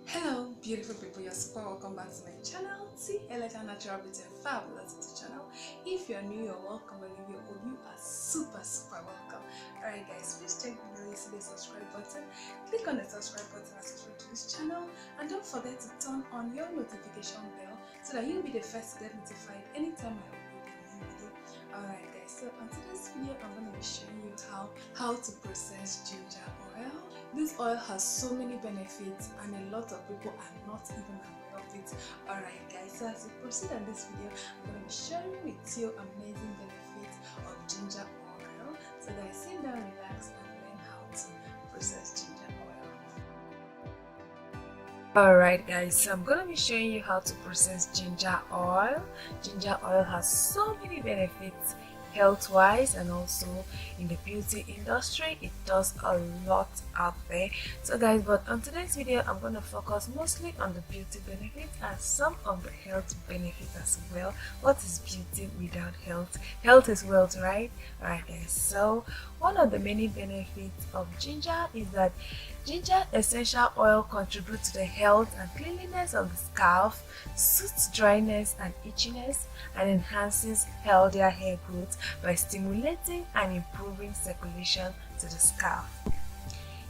Hello beautiful people, you're super welcome back to my channel, T Elegant Natural Beauty and Fabulous Beauty channel. If you're new, you're welcome, and if you're old, you are super welcome. Alright guys, please check below, you see the subscribe button, click on the subscribe button and subscribe to this channel, and don't forget to turn on your notification bell so that you'll be the first to get notified anytime I upload a new video. Alright guys, so on today's video I'm going to be showing you how to process ginger oil. This oil has so many benefits and a lot of people are not even aware of it. Alright guys, so as we proceed on this video, I'm going to be sharing with you amazing benefits of ginger oil. So guys, sit down, relax and learn how to process ginger oil. Alright guys, so I'm going to be showing you how to process ginger oil. Ginger oil has so many benefits health-wise and also in the beauty industry. It does a lot out there. So guys, but on today's video I'm going to focus mostly on the beauty benefits and some of the health benefits as well. What is beauty without health? Health is wealth, right? Alright guys, so one of the many benefits of ginger is that ginger essential oil contributes to the health and cleanliness of the scalp, soothes dryness and itchiness, and enhances healthier hair growth by stimulating and improving circulation to the scalp.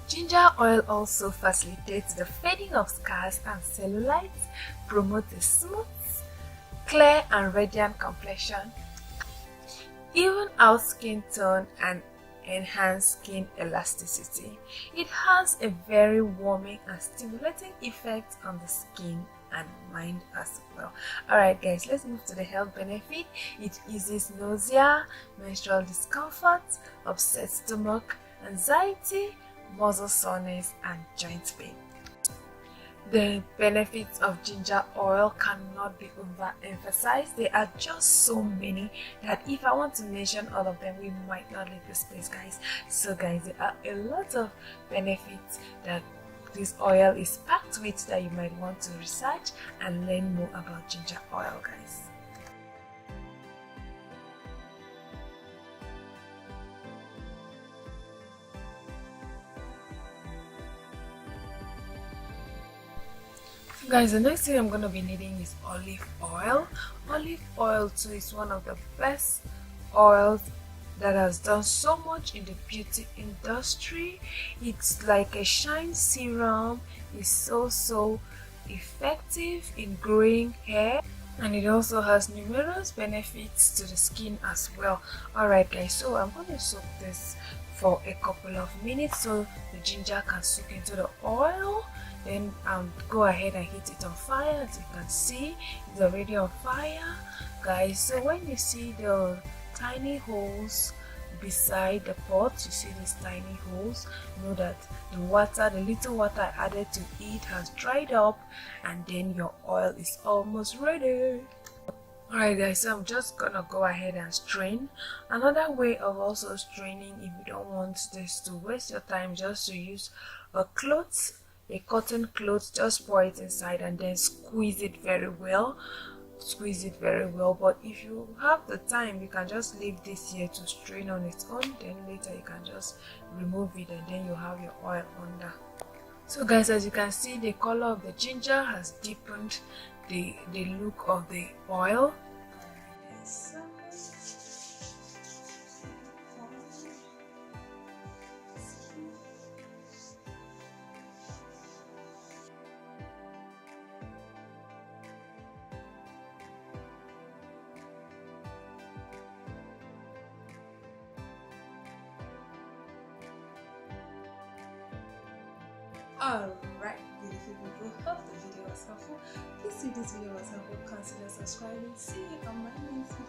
Ginger oil also facilitates the fading of scars and cellulite, promotes a smooth, clear and radiant complexion, even out skin tone and enhance skin elasticity. It has a very warming and stimulating effect on the skin and mind as well. Alright guys, let's move to the health benefit. It eases nausea, menstrual discomfort, upset stomach, anxiety, muscle soreness and joint pain. The benefits of ginger oil cannot be overemphasized. There are just so many that if I want to mention all of them, we might not leave this place, guys. So guys, there are a lot of benefits that this oil is packed with that you might want to research and learn more about ginger oil, guys. Guys, the next thing I'm going to be needing is olive oil. Olive oil too is one of the best oils that has done so much in the beauty industry. It's like a shine serum. It's so effective in growing hair, and it also has numerous benefits to the skin as well. Alright guys, so I'm going to soak this for a couple of minutes so the ginger can soak into the oil. Then go ahead and heat it on fire. As you can see, it's already on fire, guys. So when you see the tiny holes beside the pot, you see these tiny holes, know that the little water I added to it has dried up, and then your oil is almost ready. Alright guys, so I'm just gonna go ahead and strain. Another way of also straining, if you don't want this to waste your time, just to use a cloth, a cotton cloth, just pour it inside and then squeeze it very well. But if you have the time, you can just leave this here to strain on its own, then later you can just remove it and then you have your oil under. So guys, as you can see, the color of the has deepened the look of the oil. Alright, beautiful people, hope the video was helpful. Please, if this video was helpful, consider subscribing. See you on my next video.